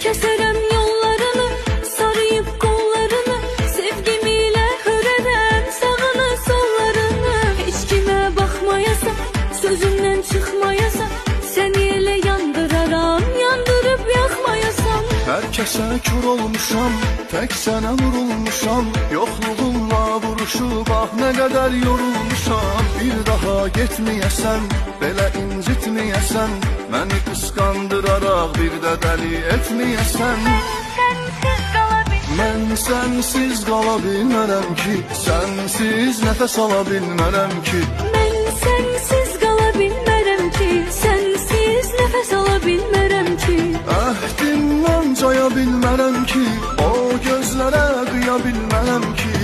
Keserəm yollarını, sarıyıb qollarını, sevgimilə hörərəm sağını sollarını. Heç kimə baxmayasan, sözümdən çıxmayasan, səni elə yandıraram, yandırıb yaxmayasan. Hər kəsə kör olmuşam, tək sənə vurulmuşam. Yoxluğunla vuruşub ah nə qədər yorulmuşam. Bir daha getməyəsən, belə incitməyəsən, məni qısqandıraraq bir də dəli etməyəsən. Mən sənsiz qala bilmərəm ki, sənsiz nəfəs ala bilmərəm ki. Mən sənsiz qala bilmərəm ki, sənsiz nəfəs ala bilmərəm ki. Əhdimdən caya bilmərəm ki, o gözlərə qıya bilmərəm ki.